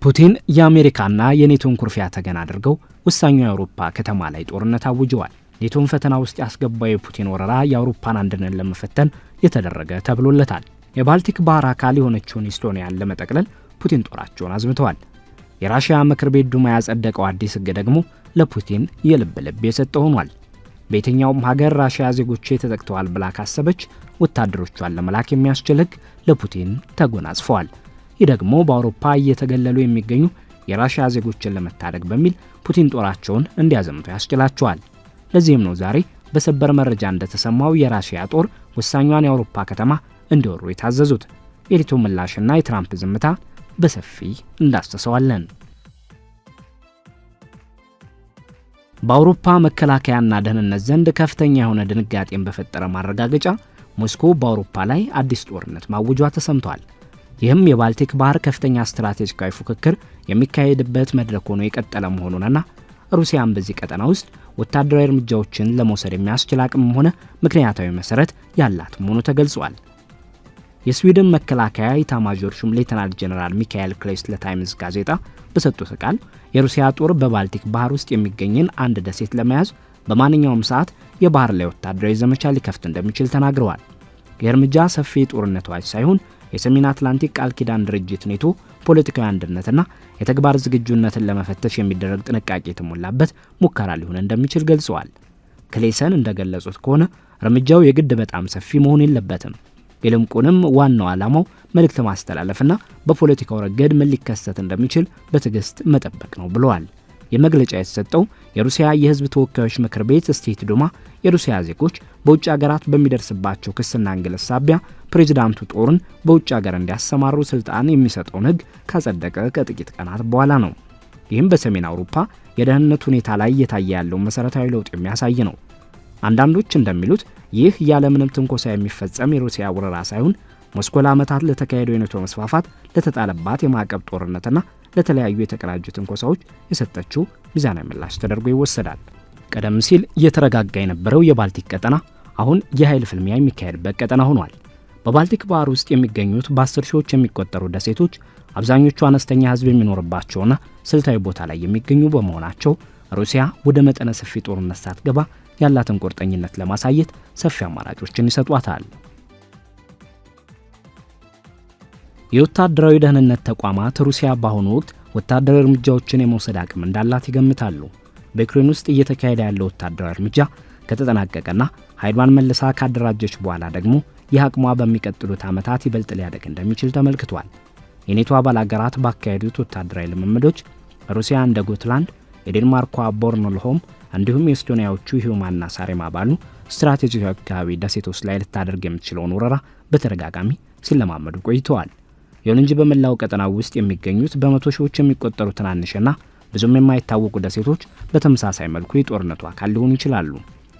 ፑቲን የአሜሪካና የኔቶን ኩርፊያ ተገን አድርገው ወሳኙ የአውሮፓ ከተማ ላይ ጦርነት አውጀዋል። ኔቶን ፈተና ውስጥ ያስገባው የፑቲን ወረራ የአውሮፓን አንድነት ለመፈተን የተደረገ ተብሎለታል። የባልቲክ ባህር አካል የሆነችውን ኢስቶኒያን ለመጠቅለል ፑቲን ጦራቸውን አዝምተዋል። የራሽያ ምክር ቤት ዱማ ያጸደቀው አዲስ ሕግ ደግሞ ለፑቲን የልብ ልብ የሰጠ ሆኗል። በየትኛውም ሀገር ራሽያ ዜጎቼ ተጠቅተዋል ብላ ካሰበች ወታደሮቿን ለመላክ የሚያስችል ሕግ ለፑቲን ተጎናጽፈዋል። ይህ ደግሞ በአውሮፓ እየተገለሉ የሚገኙ የራሽያ ዜጎችን ለመታደግ በሚል ፑቲን ጦራቸውን እንዲያዘምቱ ያስችላቸዋል። ለዚህም ነው ዛሬ በሰበር መረጃ እንደተሰማው የራሽያ ጦር ወሳኛዋን የአውሮፓ ከተማ እንዲወሩ የታዘዙት። የኔቶ ምላሽና የትራምፕ ዝምታ በሰፊ እንዳስተሰዋለን። በአውሮፓ መከላከያና ደህንነት ዘንድ ከፍተኛ የሆነ ድንጋጤን በፈጠረ ማረጋገጫ ሞስኮ በአውሮፓ ላይ አዲስ ጦርነት ማወጇ ተሰምቷል። ይህም የባልቲክ ባህር ከፍተኛ ስትራቴጂካዊ ፉክክር የሚካሄድበት መድረክ ሆኖ የቀጠለ መሆኑንና ሩሲያም በዚህ ቀጠና ውስጥ ወታደራዊ እርምጃዎችን ለመውሰድ የሚያስችል አቅምም ሆነ ምክንያታዊ መሰረት ያላት መሆኑ ተገልጿል። የስዊድን መከላከያ ኢታማዦር ሹም ሌተናል ጄኔራል ሚካኤል ክሌስ ለታይምስ ጋዜጣ በሰጡት ቃል የሩሲያ ጦር በባልቲክ ባህር ውስጥ የሚገኝን አንድ ደሴት ለመያዝ በማንኛውም ሰዓት የባህር ላይ ወታደራዊ ዘመቻ ሊከፍት እንደሚችል ተናግረዋል። የእርምጃ ሰፊ ጦርነት ዋጅ ሳይሆን የሰሜን አትላንቲክ ቃል ኪዳን ድርጅት ኔቶ ፖለቲካዊ አንድነትና የተግባር ዝግጁነትን ለመፈተሽ የሚደረግ ጥንቃቄ የተሞላበት ሙከራ ሊሆን እንደሚችል ገልጸዋል። ክሌሰን እንደገለጹት ከሆነ እርምጃው የግድ በጣም ሰፊ መሆን የለበትም። ይልቁንም ዋናው ዓላማው መልእክት ማስተላለፍና በፖለቲካው ረገድ ምን ሊከሰት እንደሚችል በትዕግስት መጠበቅ ነው ብለዋል። የመግለጫ የተሰጠው የሩሲያ የሕዝብ ተወካዮች ምክር ቤት ስቴት ዱማ የሩሲያ ዜጎች በውጭ ሀገራት በሚደርስባቸው ክስና እንግልት ሳቢያ ፕሬዝዳንቱ ጦርን በውጭ ሀገር እንዲያሰማሩ ስልጣን የሚሰጠውን ሕግ ካጸደቀ ከጥቂት ቀናት በኋላ ነው። ይህም በሰሜን አውሮፓ የደህንነት ሁኔታ ላይ እየታየ ያለው መሰረታዊ ለውጥ የሚያሳይ ነው። አንዳንዶች እንደሚሉት ይህ ያለምንም ትንኮሳ የሚፈጸም የሩሲያ ወረራ ሳይሆን ሞስኮ ለዓመታት ለተካሄደው የኔቶ መስፋፋት ለተጣለባት የማዕቀብ ጦርነትና ለተለያዩ የተቀናጁ ትንኮሳዎች የሰጠችው ሚዛናዊ ምላሽ ተደርጎ ይወሰዳል። ቀደም ሲል እየተረጋጋ የነበረው የባልቲክ ቀጠና አሁን የኃይል ፍልሚያ የሚካሄድበት ቀጠና ሆኗል። በባልቲክ ባህር ውስጥ የሚገኙት በ10 ሺዎች የሚቆጠሩ ደሴቶች አብዛኞቹ አነስተኛ ሕዝብ የሚኖርባቸውና ስልታዊ ቦታ ላይ የሚገኙ በመሆናቸው ሩሲያ ወደ መጠነ ሰፊ ጦርነት ሳትገባ ያላትን ቁርጠኝነት ለማሳየት ሰፊ አማራጮችን ይሰጧታል። የወታደራዊ ደህንነት ተቋማት ሩሲያ በአሁኑ ወቅት ወታደራዊ እርምጃዎችን የመውሰድ አቅም እንዳላት ይገምታሉ። በዩክሬን ውስጥ እየተካሄደ ያለው ወታደራዊ እርምጃ ከተጠናቀቀና ኃይሏን መልሳ ካደራጀች በኋላ ደግሞ ይህ አቅሟ በሚቀጥሉት ዓመታት ይበልጥ ሊያደግ እንደሚችል ተመልክቷል። የኔቶ አባል አገራት ባካሄዱት ወታደራዊ ልምምዶች ሩሲያ እንደ ጎትላንድ፣ የዴንማርኳ ቦርንሆልም እንዲሁም የኤስቶኒያዎቹ ሂዩማና ሳሬማ ባሉ ስትራቴጂካዊ አካባቢ ደሴቶች ላይ ልታደርግ የምትችለውን ወረራ በተደጋጋሚ ሲለማመዱ ቆይተዋል። ይሁን እንጂ በመላው ቀጠናው ውስጥ የሚገኙት በመቶ ሺዎች የሚቆጠሩ ትናንሽና ብዙም የማይታወቁ ደሴቶች በተመሳሳይ መልኩ የጦርነቱ አካል ሊሆኑ ይችላሉ።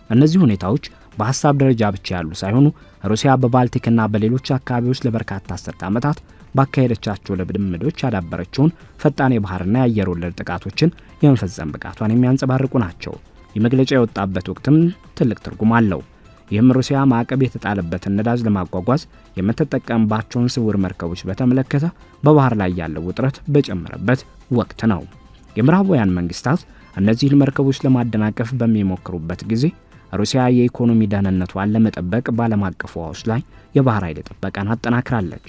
እነዚህ ሁኔታዎች በሐሳብ ደረጃ ብቻ ያሉ ሳይሆኑ ሩሲያ በባልቲክና በሌሎች አካባቢዎች ለበርካታ አስርተ ዓመታት ባካሄደቻቸው ልምምዶች ያዳበረችውን ፈጣን የባህርና የአየር ወለድ ጥቃቶችን የመፈጸም ብቃቷን የሚያንጸባርቁ ናቸው። የመግለጫ የወጣበት ወቅትም ትልቅ ትርጉም አለው። ይህም ሩሲያ ማዕቀብ የተጣለበትን ነዳጅ ለማጓጓዝ የምትጠቀምባቸውን ስውር መርከቦች በተመለከተ በባህር ላይ ያለው ውጥረት በጨመረበት ወቅት ነው። የምዕራባውያን መንግስታት እነዚህን መርከቦች ለማደናቀፍ በሚሞክሩበት ጊዜ ሩሲያ የኢኮኖሚ ደህንነቷን ለመጠበቅ በዓለም አቀፍ ውሃዎች ላይ የባህር ኃይል ጥበቃን አጠናክራለች።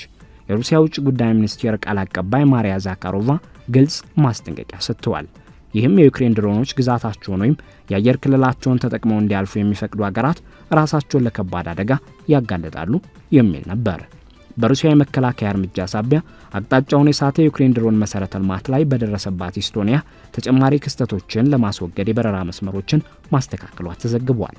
የሩሲያ ውጭ ጉዳይ ሚኒስቴር ቃል አቀባይ ማሪያ ዛካሮቫ ግልጽ ማስጠንቀቂያ ሰጥተዋል። ይህም የዩክሬን ድሮኖች ግዛታቸውን ወይም የአየር ክልላቸውን ተጠቅመው እንዲያልፉ የሚፈቅዱ ሀገራት ራሳቸውን ለከባድ አደጋ ያጋለጣሉ የሚል ነበር። በሩሲያ የመከላከያ እርምጃ ሳቢያ አቅጣጫውን የሳተ የዩክሬን ድሮን መሰረተ ልማት ላይ በደረሰባት ኢስቶኒያ ተጨማሪ ክስተቶችን ለማስወገድ የበረራ መስመሮችን ማስተካከሏ ተዘግቧል።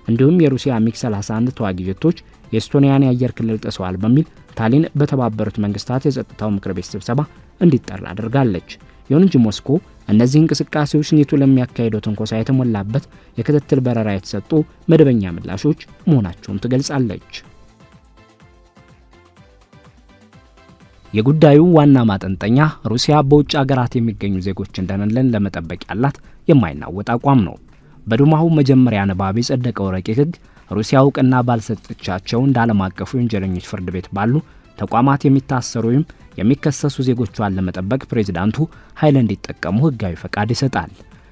እንዲሁም የሩሲያ ሚግ 31 ተዋጊ ጀቶች የኤስቶኒያን የአየር ክልል ጥሰዋል በሚል ታሊን በተባበሩት መንግስታት የጸጥታው ምክር ቤት ስብሰባ እንዲጠራ አድርጋለች። ይሁን እንጂ ሞስኮ እነዚህ እንቅስቃሴዎች ኔቶ ለሚያካሂደው ትንኮሳ የተሞላበት የክትትል በረራ የተሰጡ መደበኛ ምላሾች መሆናቸውን ትገልጻለች። የጉዳዩ ዋና ማጠንጠኛ ሩሲያ በውጭ ሀገራት የሚገኙ ዜጎችን ደህንነት ለመጠበቅ ያላት የማይናወጥ አቋም ነው። በዱማው መጀመሪያ ንባብ የጸደቀው ረቂቅ ሕግ ሩሲያ እውቅና ባልሰጠቻቸው እንደ ዓለም አቀፉ የወንጀለኞች ፍርድ ቤት ባሉ ተቋማት የሚታሰሩ ወይም የሚከሰሱ ዜጎቿን ለመጠበቅ ፕሬዝዳንቱ ኃይል እንዲጠቀሙ ህጋዊ ፈቃድ ይሰጣል።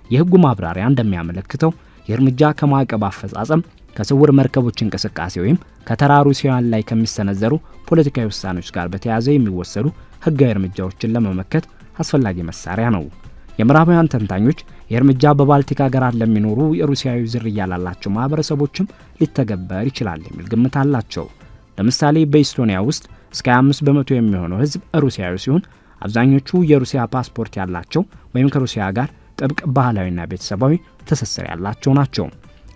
የህጉ ማብራሪያ እንደሚያመለክተው የእርምጃ ከማዕቀብ አፈጻጸም፣ ከስውር መርከቦች እንቅስቃሴ ወይም ከተራ ሩሲያውያን ላይ ከሚሰነዘሩ ፖለቲካዊ ውሳኔዎች ጋር በተያያዘ የሚወሰዱ ህጋዊ እርምጃዎችን ለመመከት አስፈላጊ መሳሪያ ነው። የምዕራባውያን ተንታኞች የእርምጃ በባልቲክ ሀገራት ለሚኖሩ የሩሲያዊ ዝርያ ላላቸው ማህበረሰቦችም ሊተገበር ይችላል የሚል ግምት አላቸው። ለምሳሌ በኢስቶኒያ ውስጥ እስከ 25 በመቶ የሚሆነው ህዝብ ሩሲያዊ ሲሆን አብዛኞቹ የሩሲያ ፓስፖርት ያላቸው ወይም ከሩሲያ ጋር ጥብቅ ባህላዊና ቤተሰባዊ ትስስር ያላቸው ናቸው።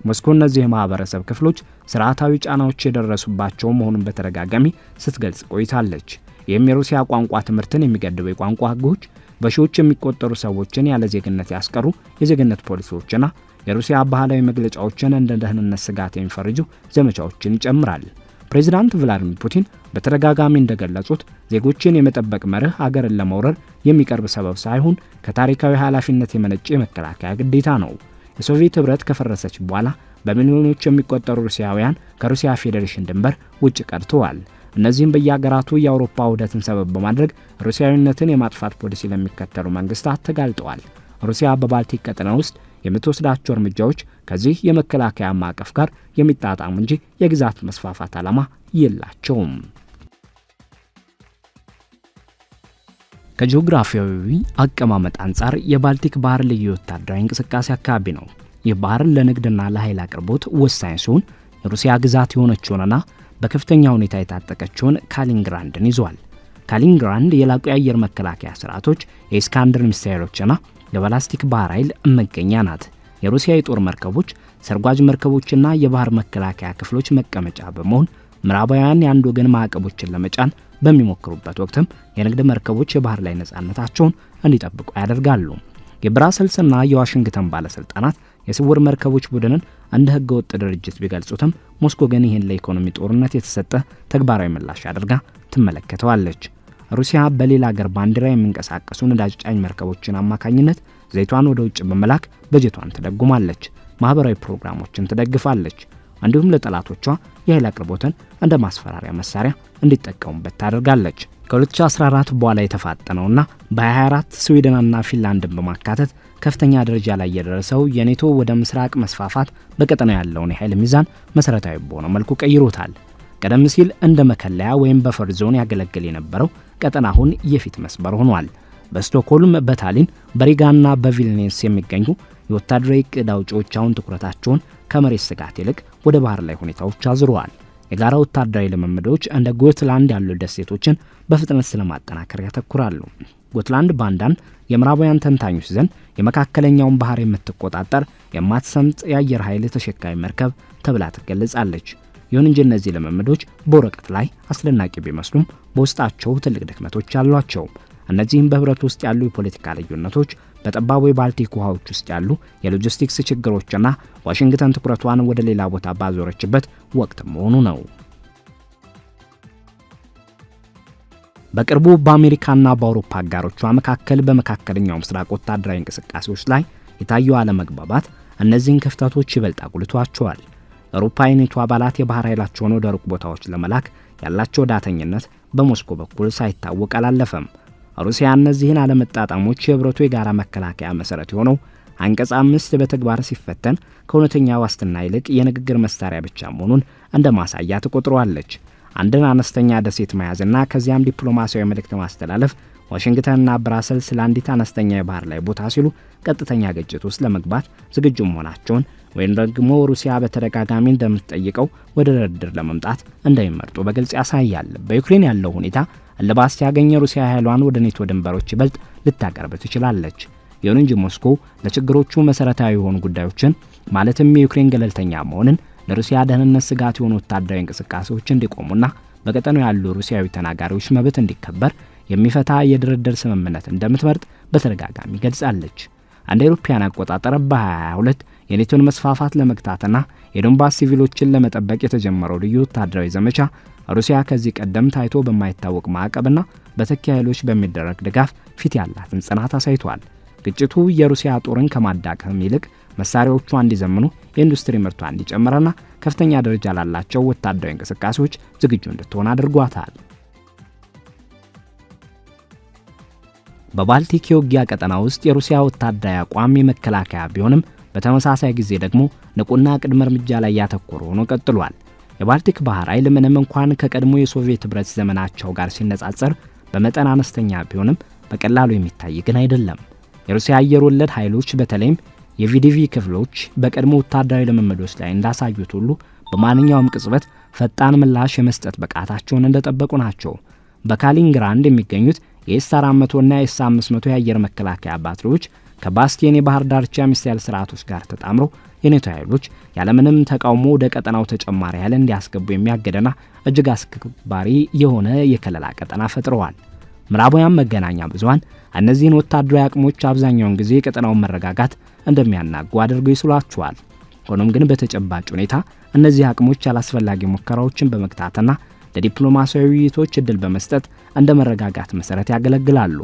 ሞስኮ እነዚህ የማህበረሰብ ክፍሎች ስርዓታዊ ጫናዎች የደረሱባቸው መሆኑን በተደጋጋሚ ስትገልጽ ቆይታለች። ይህም የሩሲያ ቋንቋ ትምህርትን የሚገድቡ የቋንቋ ህጎች፣ በሺዎች የሚቆጠሩ ሰዎችን ያለ ዜግነት ያስቀሩ የዜግነት ፖሊሲዎችና የሩሲያ ባህላዊ መግለጫዎችን እንደ ደህንነት ስጋት የሚፈርጁ ዘመቻዎችን ይጨምራል። ፕሬዝዳንት ቭላዲሚር ፑቲን በተደጋጋሚ እንደገለጹት ዜጎችን የመጠበቅ መርህ አገርን ለመውረር የሚቀርብ ሰበብ ሳይሆን ከታሪካዊ ኃላፊነት የመነጨ የመከላከያ ግዴታ ነው። የሶቪየት ህብረት ከፈረሰች በኋላ በሚሊዮኖች የሚቆጠሩ ሩሲያውያን ከሩሲያ ፌዴሬሽን ድንበር ውጭ ቀርተዋል። እነዚህም በየሀገራቱ የአውሮፓ ውህደትን ሰበብ በማድረግ ሩሲያዊነትን የማጥፋት ፖሊሲ ለሚከተሉ መንግስታት ተጋልጠዋል። ሩሲያ በባልቲክ ቀጠና ውስጥ የምትወስዳቸው እርምጃዎች ከዚህ የመከላከያ ማዕቀፍ ጋር የሚጣጣሙ እንጂ የግዛት መስፋፋት ዓላማ የላቸውም። ከጂኦግራፊያዊ አቀማመጥ አንጻር የባልቲክ ባህር ልዩ ወታደራዊ እንቅስቃሴ አካባቢ ነው። ይህ ባህር ለንግድና ለኃይል አቅርቦት ወሳኝ ሲሆን የሩሲያ ግዛት የሆነችውንና በከፍተኛ ሁኔታ የታጠቀችውን ካሊንግራንድን ይዟል። ካሊንግራንድ የላቁ የአየር መከላከያ ስርዓቶች፣ የኢስካንደር ሚሳኤሎችና የባላስቲክ ባህር ኃይል መገኛ ናት። የሩሲያ የጦር መርከቦች፣ ሰርጓጅ መርከቦችና የባህር መከላከያ ክፍሎች መቀመጫ በመሆን ምዕራባውያን የአንድ ወገን ማዕቀቦችን ለመጫን በሚሞክሩበት ወቅትም የንግድ መርከቦች የባህር ላይ ነጻነታቸውን እንዲጠብቁ ያደርጋሉ። የብራሰልስና የዋሽንግተን ባለስልጣናት የስውር መርከቦች ቡድንን እንደ ህገወጥ ድርጅት ቢገልጹትም ሞስኮ ግን ይህን ለኢኮኖሚ ጦርነት የተሰጠ ተግባራዊ ምላሽ አድርጋ ትመለከተዋለች። ሩሲያ በሌላ ሀገር ባንዲራ የሚንቀሳቀሱ ነዳጅ ጫኝ መርከቦችን አማካኝነት ዘይቷን ወደ ውጭ በመላክ በጀቷን ትደጉማለች፣ ማህበራዊ ፕሮግራሞችን ትደግፋለች። እንዲሁም ለጠላቶቿ የኃይል አቅርቦትን እንደ ማስፈራሪያ መሳሪያ እንዲጠቀሙበት ታደርጋለች። ከ2014 በኋላ የተፋጠነውና በ24 ስዊድንና ፊንላንድን በማካተት ከፍተኛ ደረጃ ላይ የደረሰው የኔቶ ወደ ምስራቅ መስፋፋት በቀጠናው ያለውን የኃይል ሚዛን መሰረታዊ በሆነ መልኩ ቀይሮታል። ቀደም ሲል እንደ መከለያ ወይም በፈር ዞን ያገለግል የነበረው ቀጠና አሁን የፊት መስመር ሆኗል። በስቶክሆልም፣ በታሊን፣ በሪጋና በቪልኒየስ የሚገኙ የወታደራዊ ዕቅድ አውጪዎች አሁን ትኩረታቸውን ከመሬት ስጋት ይልቅ ወደ ባህር ላይ ሁኔታዎች አዙረዋል። የጋራ ወታደራዊ ልምምዶች እንደ ጎትላንድ ያሉ ደሴቶችን በፍጥነት ስለማጠናከር ያተኩራሉ። ጎትላንድ ባንዳን የምዕራባውያን ተንታኞች ዘንድ የመካከለኛውን ባህር የምትቆጣጠር የማትሰምጥ የአየር ኃይል ተሸካሚ መርከብ ተብላ ትገለጻለች። ይሁን እንጂ እነዚህ ልምምዶች በወረቀት ላይ አስደናቂ ቢመስሉም በውስጣቸው ትልቅ ድክመቶች አሏቸው። እነዚህም በህብረት ውስጥ ያሉ የፖለቲካ ልዩነቶች፣ በጠባቡ የባልቲክ ውሃዎች ውስጥ ያሉ የሎጂስቲክስ ችግሮችና ዋሽንግተን ትኩረቷን ወደ ሌላ ቦታ ባዞረችበት ወቅት መሆኑ ነው። በቅርቡ በአሜሪካና በአውሮፓ አጋሮቿ መካከል በመካከለኛው ምስራቅ ወታደራዊ እንቅስቃሴዎች ላይ የታየው አለመግባባት እነዚህን ክፍተቶች ይበልጥ አጉልቷቸዋል። የአውሮፓ የኔቶ አባላት የባህር ኃይላቸውን ወደ ሩቅ ቦታዎች ለመላክ ያላቸው ዳተኝነት በሞስኮ በኩል ሳይታወቅ አላለፈም። ሩሲያ እነዚህን አለመጣጣሞች የህብረቱ የጋራ መከላከያ መሰረት የሆነው አንቀጽ 5 በተግባር ሲፈተን ከእውነተኛ ዋስትና ይልቅ የንግግር መሳሪያ ብቻ መሆኑን እንደ ማሳያ ትቆጥረዋለች። አንድን አነስተኛ ደሴት መያዝና ከዚያም ዲፕሎማሲያዊ መልእክት ማስተላለፍ ዋሽንግተንና ብራሰልስ ለአንዲት አነስተኛ የባህር ላይ ቦታ ሲሉ ቀጥተኛ ግጭት ውስጥ ለመግባት ዝግጁ መሆናቸውን ወይም ደግሞ ሩሲያ በተደጋጋሚ እንደምትጠይቀው ወደ ድርድር ለመምጣት እንደሚመርጡ በግልጽ ያሳያል። በዩክሬን ያለው ሁኔታ እልባት ሲያገኝ ሩሲያ ኃይሏን ወደ ኔቶ ድንበሮች ይበልጥ ልታቀርብ ትችላለች። ይሁን እንጂ ሞስኮ ለችግሮቹ መሰረታዊ የሆኑ ጉዳዮችን ማለትም የዩክሬን ገለልተኛ መሆንን፣ ለሩሲያ ደህንነት ስጋት የሆኑ ወታደራዊ እንቅስቃሴዎች እንዲቆሙና በቀጠናው ያሉ ሩሲያዊ ተናጋሪዎች መብት እንዲከበር የሚፈታ የድርድር ስምምነት እንደምትመርጥ በተደጋጋሚ ገልጻለች። እንደ አውሮፓውያን አቆጣጠር በ2022 የኔቶን መስፋፋት ለመግታትና የዶንባስ ሲቪሎችን ለመጠበቅ የተጀመረው ልዩ ወታደራዊ ዘመቻ ሩሲያ ከዚህ ቀደም ታይቶ በማይታወቅ ማዕቀብና በተኪ ኃይሎች በሚደረግ ድጋፍ ፊት ያላትን ጽናት አሳይቷል። ግጭቱ የሩሲያ ጦርን ከማዳከም ይልቅ መሳሪያዎቿ እንዲዘምኑ፣ የኢንዱስትሪ ምርቷ እንዲጨምርና ከፍተኛ ደረጃ ላላቸው ወታደራዊ እንቅስቃሴዎች ዝግጁ እንድትሆን አድርጓታል። በባልቲክ የውጊያ ቀጠና ውስጥ የሩሲያ ወታደራዊ አቋም የመከላከያ ቢሆንም በተመሳሳይ ጊዜ ደግሞ ንቁና ቅድመ እርምጃ ላይ ያተኮረ ሆኖ ቀጥሏል። የባልቲክ ባህር ኃይል ምንም እንኳን ከቀድሞ የሶቪየት ህብረት ዘመናቸው ጋር ሲነጻጸር በመጠን አነስተኛ ቢሆንም በቀላሉ የሚታይ ግን አይደለም። የሩሲያ አየር ወለድ ኃይሎች በተለይም የቪዲቪ ክፍሎች በቀድሞ ወታደራዊ ልምምዶች ላይ እንዳሳዩት ሁሉ በማንኛውም ቅጽበት ፈጣን ምላሽ የመስጠት ብቃታቸውን እንደጠበቁ ናቸው። በካሊንግራንድ የሚገኙት የኤስ-400 እና የኤስ-500 የአየር መከላከያ ባትሪዎች ከባስቲየን የባህር ዳርቻ ሚሳኤል ስርዓቶች ጋር ተጣምረው የኔቶ ኃይሎች ያለምንም ተቃውሞ ወደ ቀጠናው ተጨማሪ ኃይል እንዲያስገቡ የሚያገደና እጅግ አስከባሪ የሆነ የከለላ ቀጠና ፈጥረዋል። ምዕራባውያን መገናኛ ብዙሃን እነዚህን ወታደራዊ አቅሞች አብዛኛውን ጊዜ የቀጠናውን መረጋጋት እንደሚያናጉ አድርገው ይስሏቸዋል። ሆኖም ግን በተጨባጭ ሁኔታ እነዚህ አቅሞች ያላስፈላጊ ሙከራዎችን በመግታትና ለዲፕሎማሲያዊ ውይይቶች እድል በመስጠት እንደ መረጋጋት መሰረት ያገለግላሉ።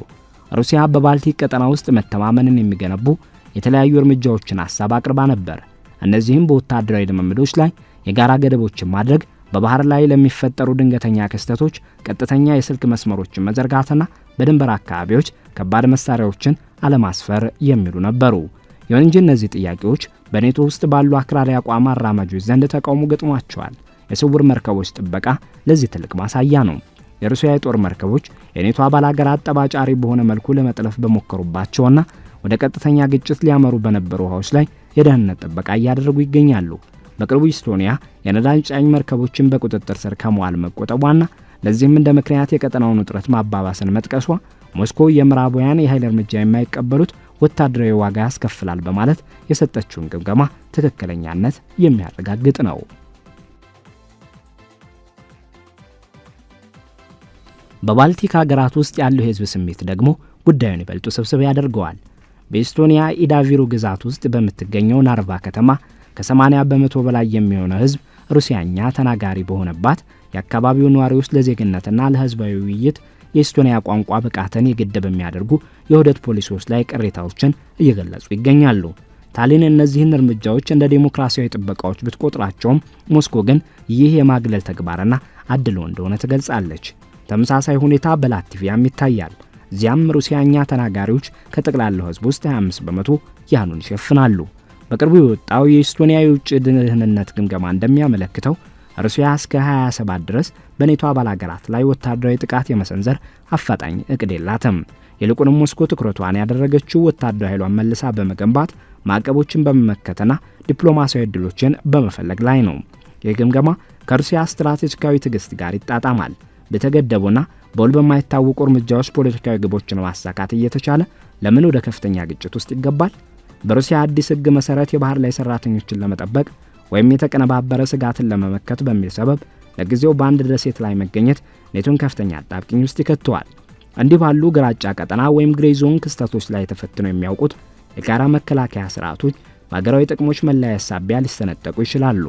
ሩሲያ በባልቲክ ቀጠና ውስጥ መተማመንን የሚገነቡ የተለያዩ እርምጃዎችን ሐሳብ አቅርባ ነበር። እነዚህም በወታደራዊ ልምምዶች ላይ የጋራ ገደቦችን ማድረግ፣ በባህር ላይ ለሚፈጠሩ ድንገተኛ ክስተቶች ቀጥተኛ የስልክ መስመሮችን መዘርጋትና በድንበር አካባቢዎች ከባድ መሳሪያዎችን አለማስፈር የሚሉ ነበሩ። ይሁን እንጂ እነዚህ ጥያቄዎች በኔቶ ውስጥ ባሉ አክራሪ አቋም አራማጆች ዘንድ ተቃውሞ ገጥሟቸዋል። የስውር መርከቦች ጥበቃ ለዚህ ትልቅ ማሳያ ነው። የሩሲያ የጦር መርከቦች የኔቶ አባል ሀገራት ጠባጫሪ በሆነ መልኩ ለመጥለፍ በሞከሩባቸውና ወደ ቀጥተኛ ግጭት ሊያመሩ በነበሩ ውሃዎች ላይ የደህንነት ጥበቃ እያደረጉ ይገኛሉ። በቅርቡ ኢስቶኒያ የነዳጅ ጫኝ መርከቦችን በቁጥጥር ስር ከመዋል መቆጠቧና ለዚህም እንደ ምክንያት የቀጠናውን ውጥረት ማባባስን መጥቀሷ ሞስኮ የምዕራባውያን የኃይል እርምጃ የማይቀበሉት ወታደራዊ ዋጋ ያስከፍላል በማለት የሰጠችውን ግምገማ ትክክለኛነት የሚያረጋግጥ ነው። በባልቲክ ሀገራት ውስጥ ያለው የህዝብ ስሜት ደግሞ ጉዳዩን ይበልጡ ስብስብ ያደርገዋል። በኢስቶኒያ ኢዳቪሩ ግዛት ውስጥ በምትገኘው ናርቫ ከተማ ከ80 በመቶ በላይ የሚሆነው ህዝብ ሩሲያኛ ተናጋሪ በሆነባት የአካባቢው ነዋሪዎች ለዜግነትና ለህዝባዊ ውይይት የኢስቶኒያ ቋንቋ ብቃትን የግድ በሚያደርጉ የውህደት ፖሊሲዎች ላይ ቅሬታዎችን እየገለጹ ይገኛሉ። ታሊን እነዚህን እርምጃዎች እንደ ዴሞክራሲያዊ ጥበቃዎች ብትቆጥራቸውም ሞስኮ ግን ይህ የማግለል ተግባርና አድሎ እንደሆነ ትገልጻለች። ተመሳሳይ ሁኔታ በላትቪያም ይታያል። እዚያም ሩሲያኛ ተናጋሪዎች ከጠቅላላው ህዝብ ውስጥ 25 በመቶ ያህሉን ይሸፍናሉ። በቅርቡ የወጣው የኢስቶኒያ የውጭ ደህንነት ግምገማ እንደሚያመለክተው ሩሲያ እስከ 27 ድረስ በኔቶ አባል ሀገራት ላይ ወታደራዊ ጥቃት የመሰንዘር አፋጣኝ እቅድ የላትም። ይልቁንም ሞስኮ ትኩረቷን ያደረገችው ወታደራዊ ኃይሏን መልሳ በመገንባት ማዕቀቦችን በመመከትና ዲፕሎማሲያዊ ዕድሎችን በመፈለግ ላይ ነው። ይህ ግምገማ ከሩሲያ ስትራቴጂካዊ ትዕግስት ጋር ይጣጣማል። በተገደቡና በውል በማይታወቁ እርምጃዎች ፖለቲካዊ ግቦችን ማሳካት እየተቻለ ለምን ወደ ከፍተኛ ግጭት ውስጥ ይገባል? በሩሲያ አዲስ ህግ መሰረት የባህር ላይ ሰራተኞችን ለመጠበቅ ወይም የተቀነባበረ ስጋትን ለመመከት በሚል ሰበብ ለጊዜው በአንድ ደሴት ላይ መገኘት ኔቶን ከፍተኛ አጣብቂኝ ውስጥ ይከተዋል። እንዲህ ባሉ ግራጫ ቀጠና ወይም ግሬ ዞን ክስተቶች ላይ ተፈትነው የሚያውቁት የጋራ መከላከያ ስርዓቶች በሀገራዊ ጥቅሞች መለያየት ሳቢያ ሊሰነጠቁ ይችላሉ።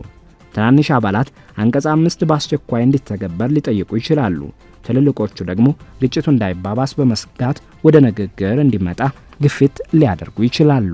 ትናንሽ አባላት አንቀጽ 5 በአስቸኳይ እንዲተገበር ሊጠይቁ ይችላሉ። ትልልቆቹ ደግሞ ግጭቱ እንዳይባባስ በመስጋት ወደ ንግግር እንዲመጣ ግፊት ሊያደርጉ ይችላሉ።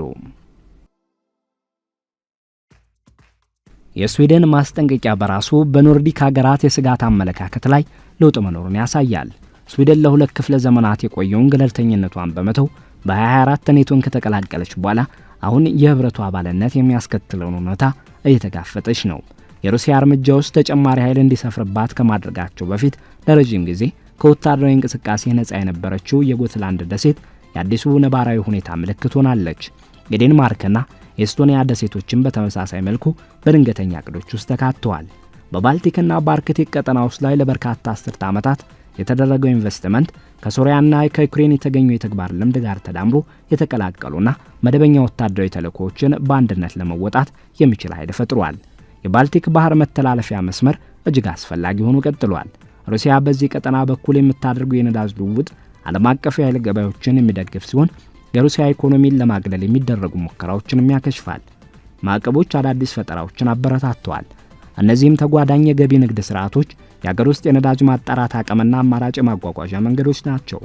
የስዊድን ማስጠንቀቂያ በራሱ በኖርዲክ ሀገራት የስጋት አመለካከት ላይ ለውጥ መኖሩን ያሳያል። ስዊድን ለሁለት ክፍለ ዘመናት የቆየውን ገለልተኝነቷን በመተው በ2024 ኔቶን ከተቀላቀለች በኋላ አሁን የህብረቱ አባልነት የሚያስከትለውን ሁኔታ እየተጋፈጠች ነው። የሩሲያ እርምጃዎች ተጨማሪ ኃይል እንዲሰፍርባት ከማድረጋቸው በፊት ለረጅም ጊዜ ከወታደራዊ እንቅስቃሴ ነፃ የነበረችው የጎትላንድ ደሴት የአዲሱ ነባራዊ ሁኔታ ምልክት ሆናለች። የዴንማርክና የኤስቶኒያ ደሴቶችን በተመሳሳይ መልኩ በድንገተኛ ዕቅዶች ውስጥ ተካተዋል። በባልቲክና በአርክቲክ ቀጠናዎች ላይ ለበርካታ አስርተ ዓመታት የተደረገው ኢንቨስትመንት ከሶሪያና ከዩክሬን የተገኙ የተግባር ልምድ ጋር ተዳምሮ የተቀላቀሉና መደበኛ ወታደራዊ ተልዕኮዎችን በአንድነት ለመወጣት የሚችል ኃይል ፈጥሯል። የባልቲክ ባህር መተላለፊያ መስመር እጅግ አስፈላጊ ሆኖ ቀጥሏል። ሩሲያ በዚህ ቀጠና በኩል የምታደርገው የነዳጅ ልውውጥ ዓለም አቀፍ የኃይል ገበያዎችን የሚደግፍ ሲሆን የሩሲያ ኢኮኖሚን ለማግለል የሚደረጉ ሙከራዎችን ያከሽፋል። ማዕቀቦች አዳዲስ ፈጠራዎችን አበረታተዋል። እነዚህም ተጓዳኝ የገቢ ንግድ ስርዓቶች፣ የሀገር ውስጥ የነዳጅ ማጣራት አቅምና አማራጭ ማጓጓዣ መንገዶች ናቸው።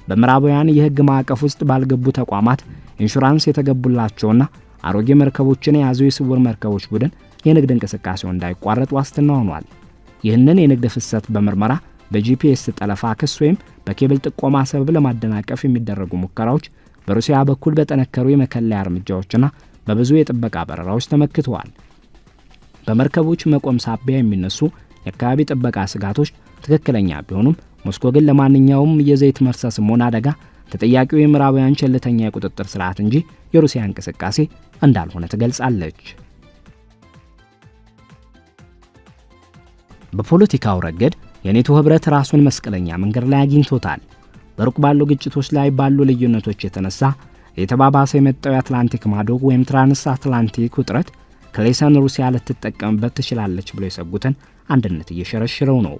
በምዕራባውያን የህግ ማዕቀፍ ውስጥ ባልገቡ ተቋማት ኢንሹራንስ የተገቡላቸውና አሮጌ መርከቦችን የያዘው የስውር መርከቦች ቡድን የንግድ እንቅስቃሴው እንዳይቋረጥ ዋስትና ሆኗል። ይህንን የንግድ ፍሰት በምርመራ በጂፒኤስ ጠለፋ ክስ ወይም በኬብል ጥቆማ ሰበብ ለማደናቀፍ የሚደረጉ ሙከራዎች በሩሲያ በኩል በጠነከሩ የመከለያ እርምጃዎችና በብዙ የጥበቃ በረራዎች ተመክተዋል። በመርከቦች መቆም ሳቢያ የሚነሱ የአካባቢ ጥበቃ ስጋቶች ትክክለኛ ቢሆኑም ሞስኮ ግን ለማንኛውም የዘይት መርሰስም ሆነ አደጋ ተጠያቂው የምዕራባውያን ቸልተኛ የቁጥጥር ስርዓት እንጂ የሩሲያ እንቅስቃሴ እንዳልሆነ ትገልጻለች። በፖለቲካው ረገድ የኔቶ ህብረት ራሱን መስቀለኛ መንገድ ላይ አግኝቶታል። በሩቅ ባሉ ግጭቶች ላይ ባሉ ልዩነቶች የተነሳ የተባባሰ የመጣው የአትላንቲክ ማዶ ወይም ትራንስ አትላንቲክ ውጥረት ክሌሰን ሩሲያ ልትጠቀምበት ትችላለች ብለው የሰጉትን አንድነት እየሸረሸረው ነው።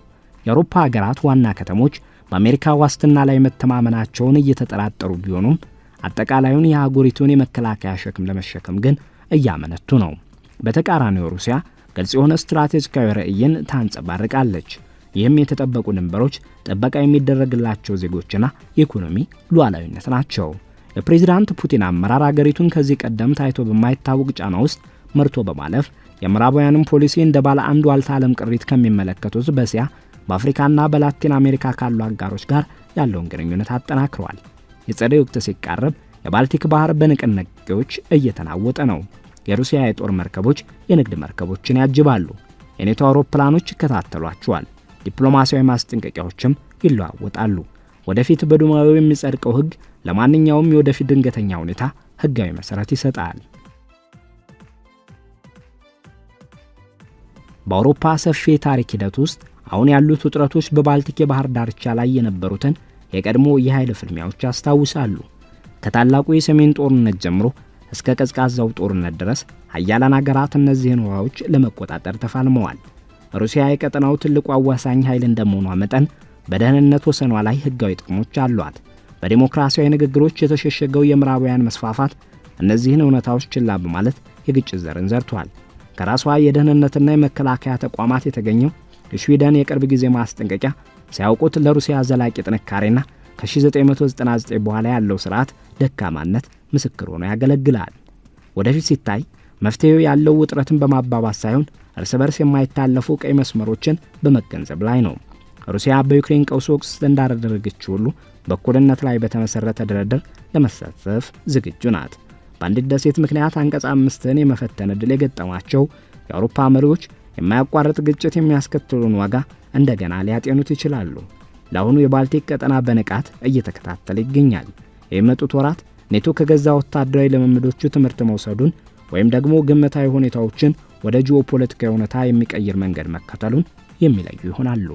የአውሮፓ ሀገራት ዋና ከተሞች በአሜሪካ ዋስትና ላይ መተማመናቸውን እየተጠራጠሩ ቢሆኑም አጠቃላዩን የአህጉሪቱን የመከላከያ ሸክም ለመሸከም ግን እያመነቱ ነው። በተቃራኒው ሩሲያ ግልጽ የሆነ ስትራቴጂካዊ ራዕይን ታንጸባርቃለች። ይህም የተጠበቁ ድንበሮች፣ ጥበቃ የሚደረግላቸው ዜጎችና የኢኮኖሚ ሉዓላዊነት ናቸው። የፕሬዝዳንት ፑቲን አመራር አገሪቱን ከዚህ ቀደም ታይቶ በማይታወቅ ጫና ውስጥ መርቶ በማለፍ የምዕራባውያንም ፖሊሲ እንደ ባለ አንዱ ዋልታ ዓለም ቅሪት ከሚመለከቱት በእስያ በአፍሪካና በላቲን አሜሪካ ካሉ አጋሮች ጋር ያለውን ግንኙነት አጠናክሯል። የጸደይ ወቅት ሲቃረብ የባልቲክ ባህር በንቅናቄዎች እየተናወጠ ነው። የሩሲያ የጦር መርከቦች የንግድ መርከቦችን ያጅባሉ። የኔቶ አውሮፕላኖች ይከታተሏቸዋል። ዲፕሎማሲያዊ ማስጠንቀቂያዎችም ይለዋወጣሉ። ወደፊት በዱማው የሚጸድቀው ሕግ ለማንኛውም የወደፊት ድንገተኛ ሁኔታ ሕጋዊ መሰረት ይሰጣል። በአውሮፓ ሰፊ የታሪክ ሂደት ውስጥ አሁን ያሉት ውጥረቶች በባልቲክ የባህር ዳርቻ ላይ የነበሩትን የቀድሞ የኃይል ፍልሚያዎች ያስታውሳሉ። ከታላቁ የሰሜን ጦርነት ጀምሮ እስከ ቀዝቃዛው ጦርነት ድረስ ሀያላን ሀገራት እነዚህን ውሃዎች ለመቆጣጠር ተፋልመዋል። ሩሲያ የቀጠናው ትልቁ አዋሳኝ ኃይል እንደመሆኗ መጠን በደህንነት ወሰኗ ላይ ሕጋዊ ጥቅሞች አሏት። በዲሞክራሲያዊ ንግግሮች የተሸሸገው የምዕራባውያን መስፋፋት እነዚህን እውነታዎች ችላ በማለት የግጭት ዘርን ዘርቷል። ከራሷ የደህንነትና የመከላከያ ተቋማት የተገኘው የስዊድን የቅርብ ጊዜ ማስጠንቀቂያ ሲያውቁት ለሩሲያ ዘላቂ ጥንካሬና ከ1999 በኋላ ያለው ስርዓት ደካማነት ምስክር ሆኖ ያገለግላል። ወደፊት ሲታይ መፍትሄው ያለው ውጥረትን በማባባስ ሳይሆን እርስ በርስ የማይታለፉ ቀይ መስመሮችን በመገንዘብ ላይ ነው። ሩሲያ በዩክሬን ቀውስ ወቅት እንዳደረገችው ሁሉ በእኩልነት ላይ በተመሰረተ ድርድር ለመሳተፍ ዝግጁ ናት። በአንዲት ደሴት ምክንያት አንቀጽ 5ን የመፈተን ዕድል የገጠማቸው የአውሮፓ መሪዎች የማያቋርጥ ግጭት የሚያስከትሉን ዋጋ እንደገና ሊያጤኑት ይችላሉ። ለአሁኑ የባልቲክ ቀጠና በንቃት እየተከታተለ ይገኛል። የመጡት ወራት ኔቶ ከገዛ ወታደራዊ ልምምዶቹ ትምህርት መውሰዱን ወይም ደግሞ ግምታዊ ሁኔታዎችን ወደ ጂኦፖለቲካዊ ሁኔታ የሚቀይር መንገድ መከተሉን የሚለዩ ይሆናሉ።